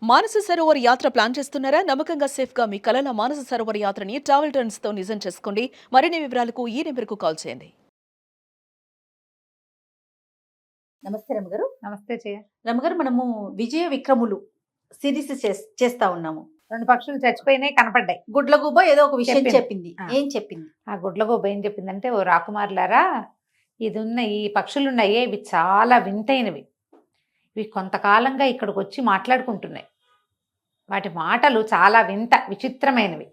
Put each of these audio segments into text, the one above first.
మానస సరోవర్ యాత్ర ప్లాన్ చేస్తున్నారా? నమ్మకంగా సేఫ్ గా మీ కలల మానస సరోవర్ యాత్రని ట్రావెల్ టర్న్స్ తో నిజం చేసుకోండి. మరిన్ని వివరాలకు ఈ నెంబర్కు కాల్ చేయండి. నమస్తే రమగారు. నమస్తే జయ. రమగారు, మనము విజయ విక్రములు సిరీస్ చేస్తా ఉన్నాము. 2 పక్షులు చచ్చిపోయినాయి, కనపడ్డాయి. గుడ్లగూబ ఏదో ఒక విషయం చెప్పింది. ఏం చెప్పింది? ఆ గుడ్లగూబ ఏం చెప్పిందంటే, ఓ రాకుమారులారా, ఈ పక్షులున్నాయే, ఇవి చాలా వింతైనవి. ఇవి కొంతకాలంగా ఇక్కడికి వచ్చి మాట్లాడుకుంటున్నాయి. వాటి మాటలు చాలా విచిత్రమైనవి.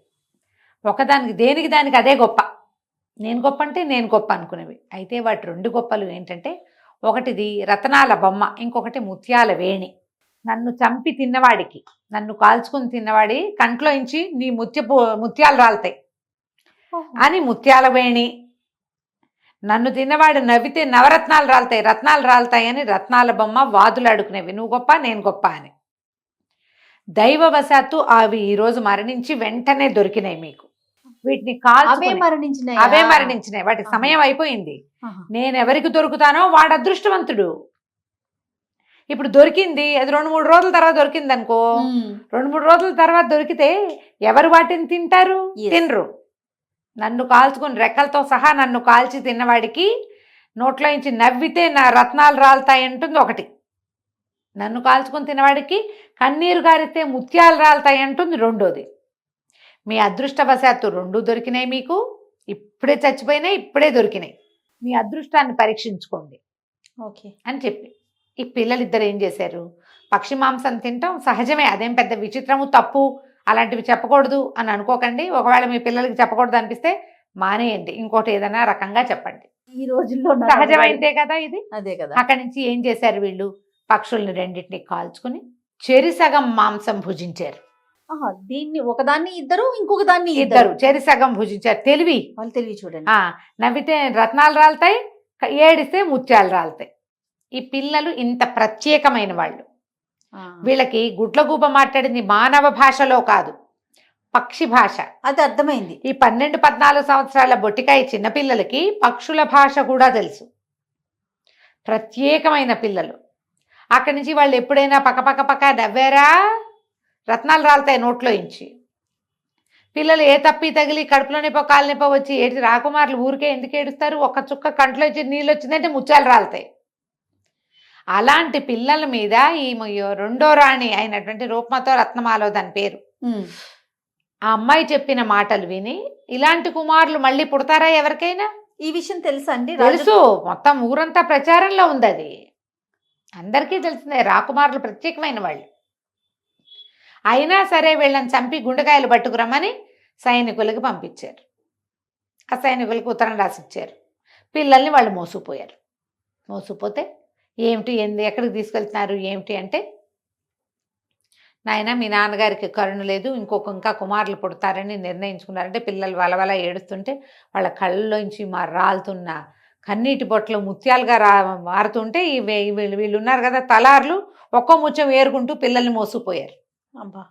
ఒకదానికి దేనికి దానికి అదే గొప్ప. నేను గొప్ప అంటే నేను గొప్ప అనుకునేవి. అయితే వాటి 2 గొప్పలు ఏంటంటే, ఒకటిది రతనాల బొమ్మ, ఇంకొకటి ముత్యాల వేణి. నన్ను చంపి తిన్నవాడికి, నన్ను కాల్చుకుని తిన్నవాడి కంట్లో ఇంచి నీ ముత్యాలు రాలుతాయి అని ముత్యాల వేణి. నన్ను తిన్నవాడు నవ్వితే నవరత్నాలు రాలుతాయి, రత్నాలు రాలుతాయని రత్నాల బొమ్మ వాదులాడుకునేవి. నువ్వు గొప్ప నేను గొప్ప అని. దైవవశాత్తు అవి ఈరోజు మరణించి వెంటనే దొరికినాయి మీకు. వీటిని అవే మరణించినాయి. వాటికి సమయం అయిపోయింది. నేను ఎవరికి దొరుకుతానో వాడు అదృష్టవంతుడు. ఇప్పుడు దొరికింది, అది 2-3 రోజుల తర్వాత దొరికింది అనుకో, 2-3 రోజుల తర్వాత దొరికితే ఎవరు వాటిని తింటారు? తినరు. నన్ను కాల్చుకుని రెక్కలతో సహా నన్ను కాల్చి తిన్నవాడికి నోట్లో నుంచి నవ్వితే నా రత్నాలు రాలుతాయి అంటుంది ఒకటి. నన్ను కాల్చుకుని తినవాడికి కన్నీరు గారితే ముత్యాలు రాలుతాయి అంటుంది రెండోది. మీ అదృష్టవశాత్తు 2 దొరికినాయి మీకు. ఇప్పుడే చచ్చిపోయినాయి, ఇప్పుడే దొరికినాయి. మీ అదృష్టాన్ని పరీక్షించుకోండి అని చెప్పి ఈ పిల్లలిద్దరు ఏం చేశారు? పక్షి మాంసం తింటాం సహజమే, అదేం పెద్ద విచిత్రము తప్పు అలాంటివి చెప్పకూడదు అని అనుకోకండి. ఒకవేళ మీ పిల్లలకి చెప్పకూడదు అనిపిస్తే మానేయండి, ఇంకోటి ఏదైనా రకంగా చెప్పండి. ఈ రోజుల్లో సహజమైందే కదా ఇది. అదే కదా. అక్కడి నుంచి ఏం చేశారు వీళ్ళు? పక్షుల్ని 2 కాల్చుకుని చెరిసగం మాంసం భుజించారు. దీన్ని ఒకదాన్ని ఇద్దరు, ఇంకొక దాన్ని ఇద్దరు చెరిసగం భుజించారు. వాళ్ళు తెలివి చూడండి. నవ్వితే రత్నాలు రాలుతాయి, ఏడిస్తే ముత్యాలు రాలుతాయి. ఈ పిల్లలు ఇంత ప్రత్యేకమైన వాళ్ళు. వీళ్ళకి గుడ్లగూబ మాట్లాడింది మానవ భాషలో కాదు, పక్షి భాష. అది అర్థమైంది. ఈ 12-14 సంవత్సరాల బొట్టికాయ చిన్నపిల్లలకి పక్షుల భాష కూడా తెలుసు. ప్రత్యేకమైన పిల్లలు. అక్కడి నుంచి వాళ్ళు ఎప్పుడైనా పక్క నవ్వారా రత్నాలు రాలుతాయి నోట్లో ఇంచి. పిల్లలు ఏ తప్పి తగిలి కడుపులో నొప్పో కాలు నొప్పో వచ్చి ఏడిచి రాకుమారులు ఊరికే ఎందుకు ఏడుస్తారు? ఒక్క చుక్క కంట్లో వచ్చి నీళ్ళు వచ్చిందంటే ముత్యాలు రాలుతాయి. అలాంటి పిల్లల మీద ఈ 2వ రాణి అయినటువంటి రూపమతో రత్నమాలో దాని పేరు, ఆ అమ్మాయి చెప్పిన మాటలు విని ఇలాంటి కుమారులు మళ్ళీ పుడతారా ఎవరికైనా? ఈ విషయం తెలుసా అండి? తెలుసు, మొత్తం ఊరంతా ప్రచారంలో ఉంది. అది అందరికీ తెలిసిందే. రాకుమారులు ప్రత్యేకమైన వాళ్ళు. అయినా సరే వీళ్ళని చంపి గుండెకాయలు పట్టుకురమ్మని సైనికులకి పంపించారు. ఆ సైనికులకు ఉత్తరం రాసిచ్చారు. పిల్లల్ని వాళ్ళు మోసుకుపోయారు. మోసుకుపోతే ఏమిటి ఎక్కడికి తీసుకెళ్తున్నారు ఏమిటి అంటే, నాయన మీ నాన్నగారికి కరుణ లేదు, ఇంకా కుమారులు పుడతారని నిర్ణయించుకున్నారంటే పిల్లలు వలవల ఏడుస్తుంటే వాళ్ళ కళ్ళలోంచి రాలుతున్న కన్నీటి బొట్టలు ముత్యాలుగా మారుతుంటే వీళ్ళు ఉన్నారు కదా తలార్లు, ఒక్కో ముచ్చం ఏరుకుంటూ పిల్లల్ని మోసుకుపోయారు. అబ్బా,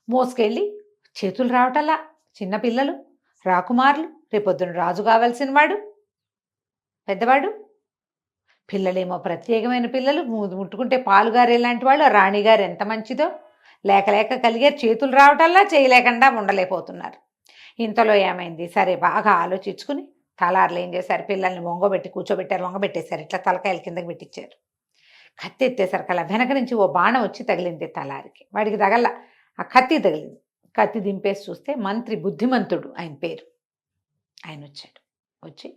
మోసుకెళ్ళి చేతులు రావటల్లా చిన్నపిల్లలు రాకుమారులు, రేపొద్దున రాజు కావాల్సిన వాడు పెద్దవాడు. పిల్లలేమో ప్రత్యేకమైన పిల్లలు, ముట్టుకుంటే పాలుగారు ఎలాంటి వాళ్ళు. రాణిగారు ఎంత మంచిదో, లేక కలిగారు. చేతులు రావటల్లా చేయలేకుండా ఉండలేకపోతున్నారు. ఇంతలో ఏమైంది? సరే బాగా ఆలోచించుకుని తలార్లు ఏం చేశారు? పిల్లల్ని కూర్చోబెట్టారు, వంగబెట్టేశారు. ఇట్లా తలకాయల కిందకి పెట్టించారు. కత్తి ఎత్తేసరికి అలా వెనక నుంచి ఓ బాణం వచ్చి తగిలింది తలారికి. వాడికి తగల, ఆ కత్తి తగిలింది. కత్తి దింపేసి చూస్తే మంత్రి బుద్ధిమంతుడు ఆయన పేరు, ఆయన వచ్చాడు. వచ్చి,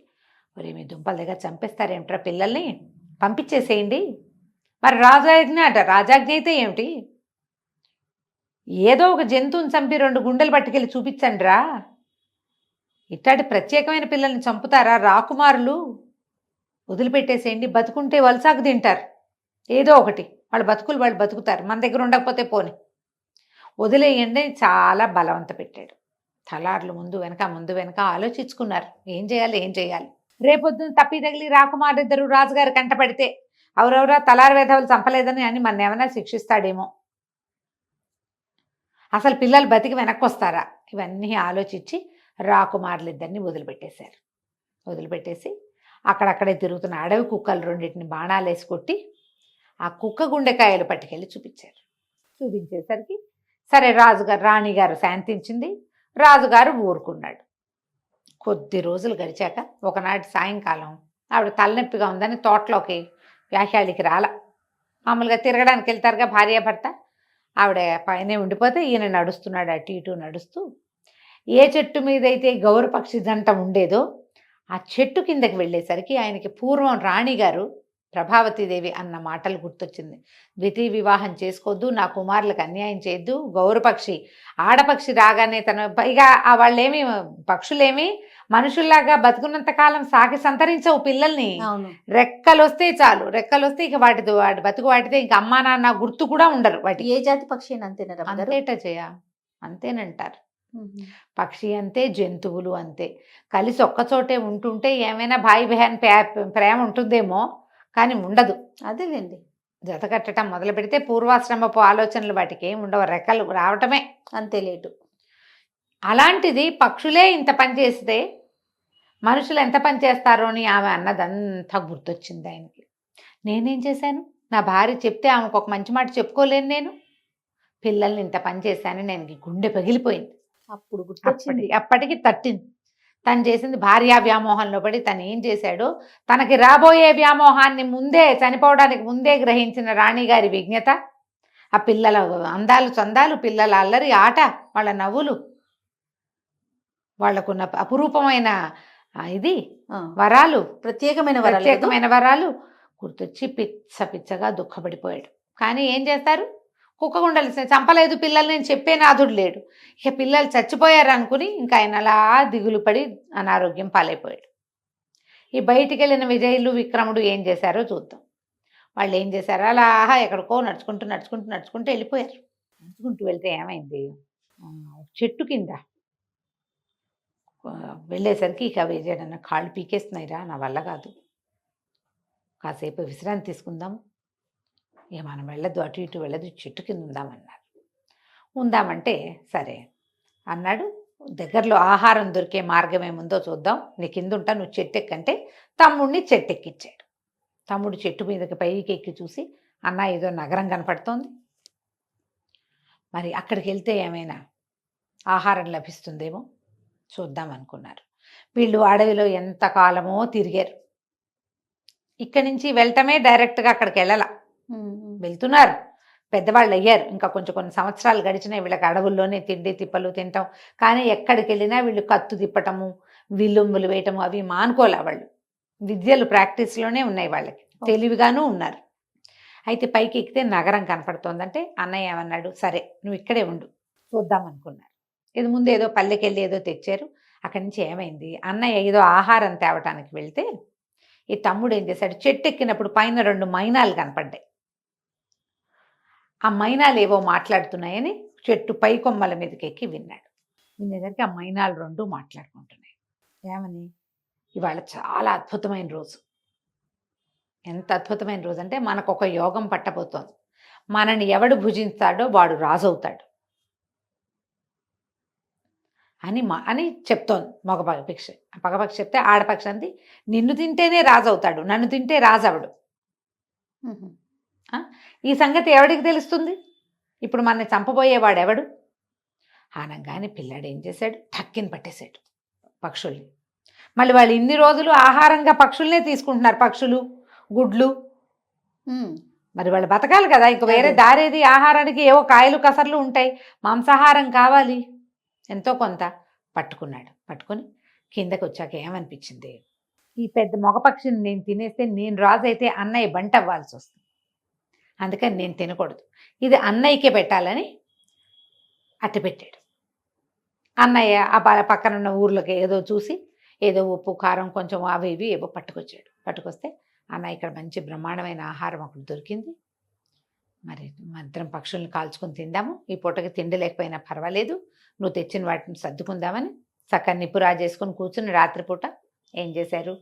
ఒరే మీ దుంపల దగ్గర చంపేస్తారేమిట్రా పిల్లల్ని, పంపించేసేయండి. మరి రాజాజ్ఞ అట. రాజాజ్ఞ అయితే ఏమిటి? ఏదో ఒక జంతువుని చంపి 2 గుండెలు పట్టుకెళ్ళి చూపించండి రా. ఇట్లాంటి ప్రత్యేకమైన పిల్లల్ని చంపుతారా రాకుమారులు? వదిలిపెట్టేసేయండి, బతుకుంటే వలసాకు తింటారు. ఏదో ఒకటి వాళ్ళ బతుకులు వాళ్ళు బతుకుతారు, మన దగ్గర ఉండకపోతే పోని, వదిలేయండి. చాలా బలవంత పెట్టాడు. తలార్లు ముందు వెనక ఆలోచించుకున్నారు ఏం చేయాలి. రేపొద్దున తప్పి తగిలి రాకుమారిద్దరు రాజుగారు కంటపడితే ఎవరెవరా తలారి వేధవులు చంపలేదని అని మన ఏమైనా శిక్షిస్తాడేమో, అసలు పిల్లలు బతికి వెనక్కి వస్తారా? ఇవన్నీ ఆలోచించి రాకుమారులిద్దరిని వదిలిపెట్టేశారు. వదిలిపెట్టేసి అక్కడక్కడే తిరుగుతున్న అడవి కుక్కలు 2 బాణాలు వేసి కొట్టి ఆ కుక్క గుండెకాయలు పట్టుకెళ్ళి చూపించారు. చూపించేసరికి సరే రాజుగారు రాణిగారు శాంతించింది, రాజుగారు ఊరుకున్నాడు. కొద్ది రోజులు గడిచాక ఒకనాటి సాయంకాలం ఆవిడ తలనొప్పిగా ఉందని తోటలోకి వ్యాఖ్యాళికి రాల. మామూలుగా తిరగడానికి వెళ్తారుగా భార్యాభర్త, ఆవిడ పైనే ఉండిపోతే ఈయన నడుస్తున్నాడు అటు ఇటు నడుస్తూ. ఏ చెట్టు మీద అయితే గౌరపక్షి జంట ఉండేదో ఆ చెట్టు కిందకి వెళ్ళేసరికి ఆయనకి పూర్వం రాణిగారు ప్రభావతీదేవి అన్న మాటలు గుర్తొచ్చింది. ద్వితీయ వివాహం చేసుకోవద్దు, నా కుమారులకు అన్యాయం చేయొద్దు, గౌరపక్షి ఆడపక్షి రాగానే తన పైగా వాళ్ళేమి పక్షులేమి మనుషుల్లాగా బతుకున్నంత కాలం సాకి సంతరించవు పిల్లల్ని. అవును. రెక్కలొస్తే చాలు, రెక్కలొస్తే ఇక వాటి బతుకు వాటితే ఇంకా అమ్మా నాన్న గుర్తు కూడా ఉండరు వాటి. ఏ జాతి పక్షి అయినా అంతేనా రమ్మగారు? అంతేట చేయ అంతేనంటారు. మ్మ్. పక్షి అంతే, జంతువులు అంతే. కలిసి ఒక్కచోటే ఉంటుంటే ఏమైనా భాయి బెహన్ ప్రేమ ఉంటుందేమో, కానీ ఉండదు. అదేలేండి. జత కట్టడం మొదలు పెడితే పూర్వాశ్రమపు ఆలోచనలు వాటికి ఏమి ఉండవు, రెక్కలు రావటమే అంతే లేటు. అలాంటిది పక్షులే ఇంత పని చేస్తే మనుషులు ఎంత పని చేస్తారో అని ఆమె అన్నదంతా గుర్తొచ్చింది ఆయనకి. నేనేం చేశాను, నా భార్య చెప్తే ఆమెకు ఒక మంచి మాట చెప్పుకోలేను నేను, పిల్లల్ని ఇంత పని చేశాను, నేను గుండె పగిలిపోయింది. అప్పుడు గుర్తొచ్చింది. అప్పటికి తట్టింది. తను చేసింది భార్యా వ్యామోహంలో పడి తను ఏం చేశాడో, తనకి రాబోయే వ్యామోహాన్ని ముందే, చనిపోవడానికి ముందే గ్రహించిన రాణిగారి విజ్ఞత, ఆ పిల్లల అందాలు చందాలు, పిల్లల అల్లరి ఆట, వాళ్ళ నవ్వులు, వాళ్లకున్న అపురూపమైన ఇది వరాలు, ప్రత్యేకమైన వరాలు గుర్తొచ్చి పిచ్చగా దుఃఖపడిపోయాడు. కానీ ఏం చేస్తారు, కుక్కగుండలు చంపలేదు పిల్లల్ని నేను చెప్పే నాథుడు లేడు. ఇక పిల్లలు చచ్చిపోయారు అనుకుని ఇంకా ఆయన అలా దిగులు పడి అనారోగ్యం పాలైపోయాడు. ఈ బయటికి వెళ్ళిన విజయులు విక్రముడు ఏం చేశారో చూద్దాం. వాళ్ళు ఏం చేశారో అలా ఎక్కడికో నడుచుకుంటూ వెళ్ళిపోయారు. నడుచుకుంటూ వెళ్తే ఏమైంది, చెట్టు కింద వెళ్ళేసరికి ఇక విజయడన్న కాళ్ళు పీకేస్తున్నాయిరా, నా వల్ల కాదు, కాసేపు విశ్రాంతి తీసుకుందాం, ఇక మనం వెళ్ళదు, అటు ఇటు వెళ్ళదు, చెట్టు కింద ఉందామంటే సరే అన్నాడు. దగ్గరలో ఆహారం దొరికే మార్గం ఏముందో చూద్దాం, నీ కింద ఉంటా, నువ్వు చెట్టు ఎక్కంటే తమ్ముడిని చెట్టు ఎక్కిచ్చాడు. తమ్ముడు చెట్టు మీదకి పైకి ఎక్కి చూసి, అన్న ఏదో నగరం కనపడుతోంది, మరి అక్కడికి వెళ్తే ఏమైనా ఆహారం లభిస్తుందేమో చూద్దాం అనుకున్నారు. వీళ్ళు అడవిలో ఎంతకాలమో తిరిగారు. ఇక్కడి నుంచి వెళ్ళటమే డైరెక్ట్గా అక్కడికి వెళ్ళాల, వెళ్తున్నారు, పెద్దవాళ్ళు అయ్యారు, ఇంకా కొన్ని సంవత్సరాలు గడిచినాయి, వీళ్ళకి అడవుల్లోనే తిండి తిప్పలు తింటాం. కానీ ఎక్కడికి వెళ్ళినా వీళ్ళు కత్తు తిప్పటము, విల్లుంబులు వేయటము అవి మానుకోలే. వాళ్ళు విద్యలు ప్రాక్టీస్లోనే ఉన్నాయి, వాళ్ళకి తెలివిగాను ఉన్నారు. అయితే పైకి ఎక్కితే నగరం కనపడుతోందంటే అన్నయ్య ఏమన్నాడు, సరే నువ్వు ఇక్కడే ఉండు చూద్దాం అనుకున్నారు. ఇది ముందు ఏదో పల్లెకెళ్ళి ఏదో తెచ్చారు. అక్కడి నుంచి ఏమైంది, అన్నయ్య ఏదో ఆహారం తేవటానికి వెళ్తే ఈ తమ్ముడు ఏం చేశాడు, చెట్టు ఎక్కినప్పుడు పైన 2 మైనాలు కనపడ్డాయి. ఆ మైనాలు ఏవో మాట్లాడుతున్నాయని చెట్టు పై కొమ్మల మీదకి ఎక్కి వినేసరికి ఆ మైనాలు 2 మాట్లాడుకుంటున్నాయి. ఏమని, ఇవాళ చాలా అద్భుతమైన రోజు. ఎంత అద్భుతమైన రోజు అంటే మనకు ఒక యోగం పట్టబోతోంది, మనని ఎవడు భుజిస్తాడో వాడు రాజు అవుతాడు అని చెప్తోంది మగపక్షి. పగపక్షి చెప్తే ఆడపక్షి అంది, నిన్ను తింటేనే రాజు అవుతాడు, నన్ను తింటే రాజు అవడు. ఈ సంగతి ఎవడికి తెలుస్తుంది, ఇప్పుడు మన చంపబోయేవాడు ఎవడు అనగానే పిల్లాడు ఏం చేశాడు, టక్కిని పట్టేశాడు పక్షుల్ని. మళ్ళీ వాళ్ళు ఇన్ని రోజులు ఆహారంగా పక్షుల్నే తీసుకుంటున్నారు, పక్షులు గుడ్లు, మరి వాళ్ళు బతకాలి కదా, ఇంక వేరే దారేది ఆహారానికి, ఏవో కాయలు కసర్లు ఉంటాయి, మాంసాహారం కావాలి, ఎంతో కొంత పట్టుకున్నాడు. పట్టుకొని కిందకి వచ్చాక ఏమనిపించింది, ఈ పెద్ద మగపక్షిని నేను తినేస్తే నేను రాజు అయితే అన్నయ్య బంట అవ్వాల్సి వస్తుంది, అందుకని నేను తినకూడదు, ఇది అన్నయ్యకే పెట్టాలని అట్టి పెట్టాడు. అన్నయ్య ఆ పక్కన ఉన్న ఊర్లోకి ఏదో చూసి ఏదో ఉప్పు కారం కొంచెం అవి ఇవి ఏవో పట్టుకొచ్చాడు. పట్టుకొస్తే అన్నయ్య ఇక్కడ మంచి బ్రహ్మాండమైన ఆహారం ఒకటి దొరికింది, మరి మంత్రం పక్షుల్ని కాల్చుకొని తిందాము, ఈ పూటకి తిండి లేకపోయినా పర్వాలేదు, నువ్వు తెచ్చిన వాటిని సర్దుకుందామని చక్కగా నిప్పు రాజేసుకొని కూర్చుని రాత్రిపూట ఏం చేశారు,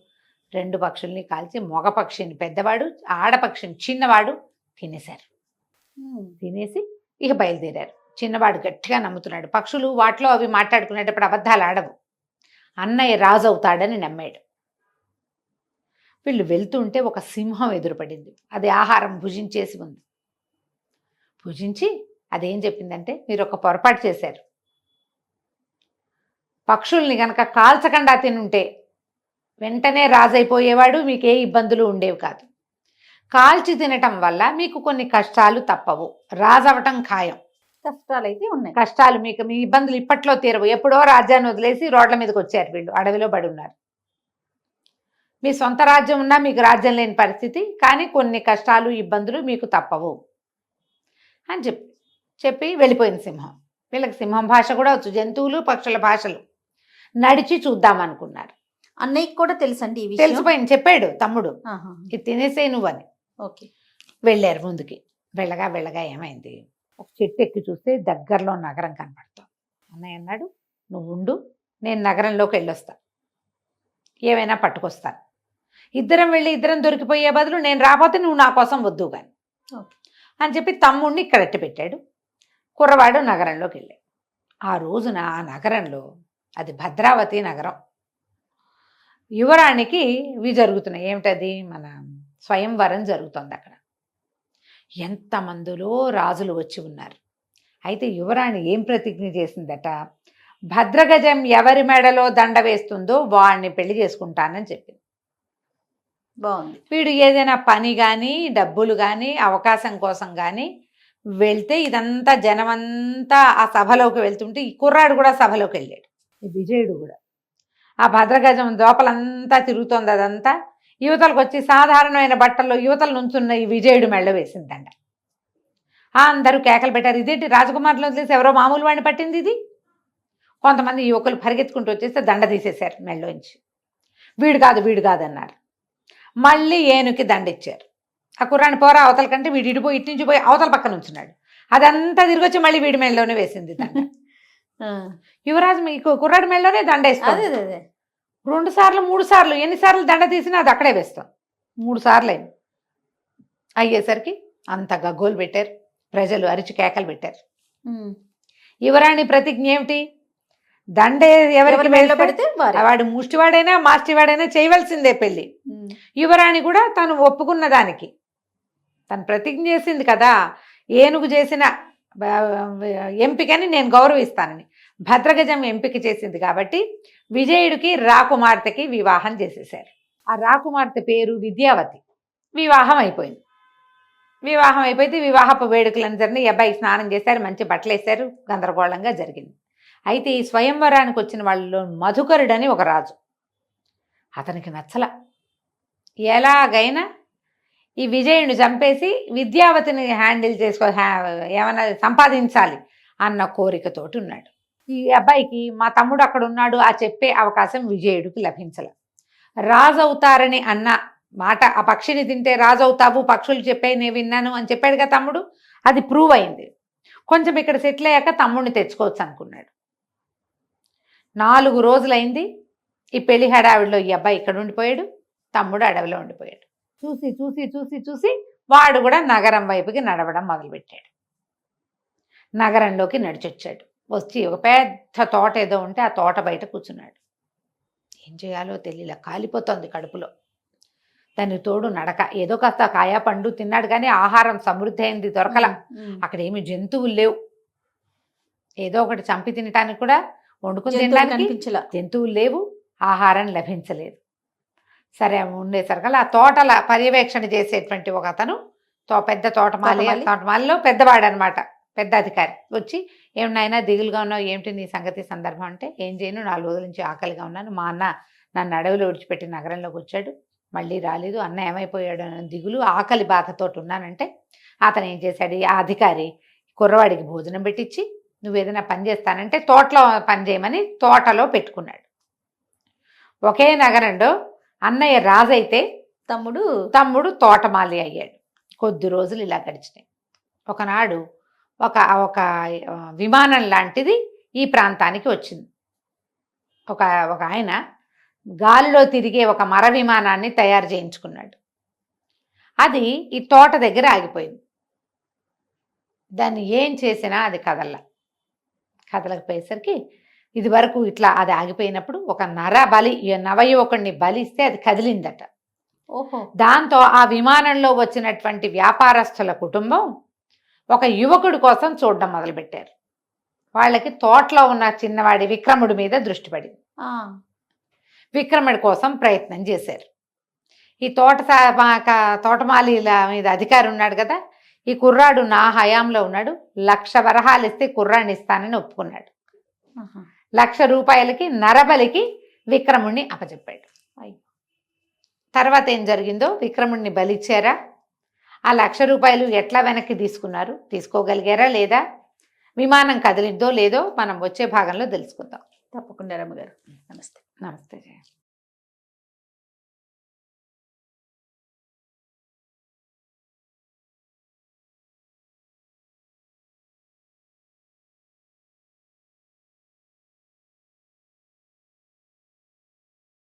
2 పక్షుల్ని కాల్చి మగ పక్షిని పెద్దవాడు, ఆడపక్షిని చిన్నవాడు తినేశారు. తినేసి ఇక బయలుదేరారు. చిన్నవాడు గట్టిగా నమ్ముతున్నాడు, పక్షులు వాటిలో అవి మాట్లాడుకునేటప్పుడు అబద్ధాలు ఆడవు, అన్నయ్య రాజు అవుతాడని నమ్మాడు. వీళ్ళు వెళ్తుంటే ఒక సింహం ఎదురుపడింది, అది ఆహారం భుజించేసి ఉంది. భుజించి అదేం చెప్పిందంటే, మీరు ఒక పొరపాటు చేశారు. పక్షుల్ని గనక కాల్చకుండా తినుంటే వెంటనే రాజైపోయేవాడు, మీకు ఏ ఇబ్బందులు ఉండేవి కాదు. కాల్చి తినటం వల్ల మీకు కొన్ని కష్టాలు తప్పవు, రాజవటం ఖాయం. కష్టాలు అయితే ఉన్నాయి. కష్టాలు మీకు, మీ ఇబ్బందులు ఇప్పట్లో తీరవు. ఎప్పుడో రాజ్యాన్ని వదిలేసి రోడ్ల మీదకి వచ్చారు వీళ్ళు, అడవిలో పడి ఉన్నారు. మీ సొంత రాజ్యం ఉన్నా మీకు రాజ్యం లేని పరిస్థితి, కానీ కొన్ని కష్టాలు ఇబ్బందులు మీకు తప్పవు అని చెప్పి వెళ్ళిపోయింది సింహం. వీళ్ళకి సింహం భాష కూడా వచ్చు, జంతువులు పక్షుల భాషలు. నడిచి చూద్దామనుకున్నారు. అన్నయ్యకి కూడా తెలుసండి ఈ విషయం? తెలిసిపోయింది, చెప్పాడు తమ్ముడు, ఆహా. ఇది తినేసే నువ్వని. ఓకే. వెళ్ళారు ముందుకి. వెళ్ళగా ఏమైంది, ఒక చెట్టు ఎక్కి చూస్తే దగ్గరలో నగరం కనపడతాం. అన్నయ్య అన్నాడు, నువ్వు ఉండు, నేను నగరంలోకి వెళ్ళొస్తా, ఏమైనా పట్టుకొస్తాను. ఇద్దరం వెళ్ళి ఇద్దరం దొరికిపోయే బదులు నేను రాకపోతే నువ్వు నా కోసం వద్దు కానీ అని చెప్పి తమ్ముడిని ఇక్కడ ఎట్టి పెట్టాడు. కుర్రవాడు నగరంలోకి వెళ్ళాడు. ఆ రోజున ఆ నగరంలో, అది భద్రావతి నగరం, యువరాణికి ఇవి జరుగుతున్నాయి. ఏమిటది, మన స్వయంవరం జరుగుతుంది అక్కడ. ఎంతమందిలో రాజులు వచ్చి ఉన్నారు. అయితే యువరాణి ఏం ప్రతిజ్ఞ చేసిందట, భద్రగజం ఎవరి మెడలో దండ వేస్తుందో వాడిని పెళ్లి చేసుకుంటానని చెప్పింది. బాగుంది. వీడు ఏదైనా పని కానీ డబ్బులు కానీ అవకాశం కోసం కానీ వెళ్తే ఇదంతా జనమంతా ఆ సభలోకి వెళ్తుంటే ఈ కుర్రాడు కూడా సభలోకి వెళ్ళాడు. ఈ విజయుడు కూడా ఆ భద్రగజం దోపలంతా తిరుగుతోంది. అదంతా యువతలకు వచ్చి సాధారణమైన బట్టల్లో యువతల నుంచున్న ఈ విజయుడు మెళ్ళ వేసిందంట. అందరూ కేకలు పెట్టారు, ఇదేంటి రాజకుమారులు వదిలేసి ఎవరో మామూలు వాడిని పట్టింది ఇది. కొంతమంది యువకులు పరిగెత్తుకుంటూ వచ్చేస్తే దండ తీసేశారు మెళ్ళలోంచి. వీడు కాదు అన్నారు. మళ్ళీ ఏనుకి దండ ఇచ్చారు. ఆ కుర్రాన్ని పోరా అవతల కంటే వీడు ఇటుపోయి ఇటు నుంచి పోయి అవతల పక్కన ఉంచున్నాడు. అదంతా తిరిగి వచ్చి మళ్ళీ వీడి మెళ్ళలోనే వేసింది దండ. యువరాజు మీకు కుర్రాడి మెళ్ళలోనే దండ వేస్తాం. 2 సార్లు 3 సార్లు ఎన్నిసార్లు దండ తీసినా అది అక్కడే వేస్తాం. 3 సార్లు అయ్యేసరికి అంత గగ్గోలు పెట్టారు, ప్రజలు అరిచి కేకలు పెట్టారు. యువరాణి ప్రతిజ్ఞ ఏమిటి, దండే ఎవరికి మెళ్ళలో పడితే వాడు ముష్టివాడైనా మాస్టివాడైనా చేయవలసిందే పెళ్లి. యువరాణి కూడా తను ఒప్పుకున్న దానికి తను ప్రతిజ్ఞ చేసింది కదా, ఏనుగు చేసిన ఎంపికని నేను గౌరవిస్తానని. భద్రగజం ఎంపిక చేసింది కాబట్టి విజయుడికి రాకుమార్తెకి వివాహం చేసేశారు. ఆ రాకుమార్తె పేరు విద్యావతి. వివాహం అయిపోయింది. వివాహం అయిపోతే వివాహపు వేడుకలను జరిగిన అబ్బాయి స్నానం చేశారు, మంచి బట్టలు వేశారు, గందరగోళంగా జరిగింది. అయితే ఈ స్వయంవరానికి వచ్చిన వాళ్ళలో మధుకరుడని ఒక రాజు, అతనికి నచ్చల. ఎలాగైనా ఈ విజయుని చంపేసి విద్యావతిని హ్యాండిల్ ఏమైనా సంపాదించాలి అన్న కోరికతోటి ఉన్నాడు. ఈ అబ్బాయికి మా తమ్ముడు అక్కడ ఉన్నాడు ఆ చెప్పే అవకాశం విజయుడికి లభించల. రాజు అవుతారని అన్న మాట, ఆ పక్షిని తింటే రాజు అవుతావు, పక్షులు చెప్పే నేను విన్నాను అని చెప్పాడుగా తమ్ముడు, అది ప్రూవ్ అయింది. కొంచెం ఇక్కడ సెటిల్ అయ్యాక తమ్ముడిని తెచ్చుకోవచ్చు అనుకున్నాడు. 4 రోజులైంది. ఈ పెళ్లి హడావిడిలో ఈ అబ్బాయి ఇక్కడ ఉండిపోయాడు, తమ్ముడు అడవిలో ఉండిపోయాడు. చూసి వాడు కూడా నగరం వైపుకి నడవడం మొదలుపెట్టాడు. నగరంలోకి నడిచొచ్చాడు. వచ్చి ఒక పెద్ద తోట ఏదో ఉంటే ఆ తోట బయట కూర్చున్నాడు. ఏం చేయాలో తెలియలే, కాలిపోతుంది కడుపులో. దానికి తోడు నడక. ఏదో కాస్త కాయా పండు తిన్నాడు కానీ ఆహారం సమృద్ధి అయింది దొరకల. అక్కడ ఏమి జంతువులు లేవు. ఏదో ఒకటి చంపి తినటానికి కూడా, వండుకుని తినడానికి జంతువులు లేవు, ఆహారం లభించలేదు. సరే ఉండేసరికల్లా ఆ తోటల పర్యవేక్షణ చేసేటువంటి ఒక అతను, పెద్ద తోటమాలిలో పెద్దవాడు అనమాట, పెద్ద అధికారి వచ్చి, ఏమన్నా దిగులుగా ఉన్నావు, ఏమిటి నీ సంగతి సందర్భం అంటే, ఏం చేయను, 4 రోజుల నుంచి ఆకలిగా ఉన్నాను, మా అన్న నన్ను అడవిలో విడిచిపెట్టి నగరంలోకి వచ్చాడు, మళ్ళీ రాలేదు, అన్న ఏమైపోయాడు అని దిగులు ఆకలి బాధతోటి ఉన్నానంటే, అతను ఏం చేశాడు, ఆ అధికారి కుర్రవాడికి భోజనం పెట్టించి, నువ్వు ఏదైనా పని చేస్తానంటే తోటలో పని చేయమని తోటలో పెట్టుకున్నాడు. ఒకే నగరంలో అన్నయ్య రాజైతే తమ్ముడు తోటమాలి అయ్యాడు. కొద్ది రోజులు ఇలా గడిచినాయి. ఒకనాడు ఒక విమానం లాంటిది ఈ ప్రాంతానికి వచ్చింది. ఒక ఆయన గాలిలో తిరిగే ఒక మర విమానాన్ని తయారు చేయించుకున్నాడు. అది ఈ తోట దగ్గర ఆగిపోయింది. దాన్ని ఏం చేసినా అది కదలకపోయేసరికి ఇది వరకు ఇట్లా అది ఆగిపోయినప్పుడు ఒక నవయువకుడిని బలిస్తే అది కదిలిందట. దాంతో ఆ విమానంలో వచ్చినటువంటి వ్యాపారస్తుల కుటుంబం ఒక యువకుడి కోసం చూడడం మొదలుపెట్టారు. వాళ్ళకి తోటలో ఉన్న చిన్నవాడి విక్రముడి మీద దృష్టి పడింది. ఆ, విక్రముడి కోసం ప్రయత్నం చేశారు. ఈ తోటమాలీల మీద అధికారి ఉన్నాడు కదా, ఈ కుర్రాడు నా హయాంలో ఉన్నాడు, 1,00,000 వరహాలు ఇస్తే కుర్రాడిని ఇస్తానని ఒప్పుకున్నాడు. ఆహా. 1,00,000 రూపాయలకి నరబలికి విక్రముణ్ణి అప్పచెప్పాడు. అయ్యో. తర్వాత ఏం జరిగిందో, విక్రముణ్ణి బలిచ్చారా, ఆ 1,00,000 రూపాయలు ఎట్లా వెనక్కి తీసుకున్నారు, తీసుకోగలిగారా లేదా, విమానం కదిలిందో లేదో మనం వచ్చే భాగంలో తెలుసుకుందాం. తప్పకుండా రమ్మగారు. నమస్తే. నమస్తే.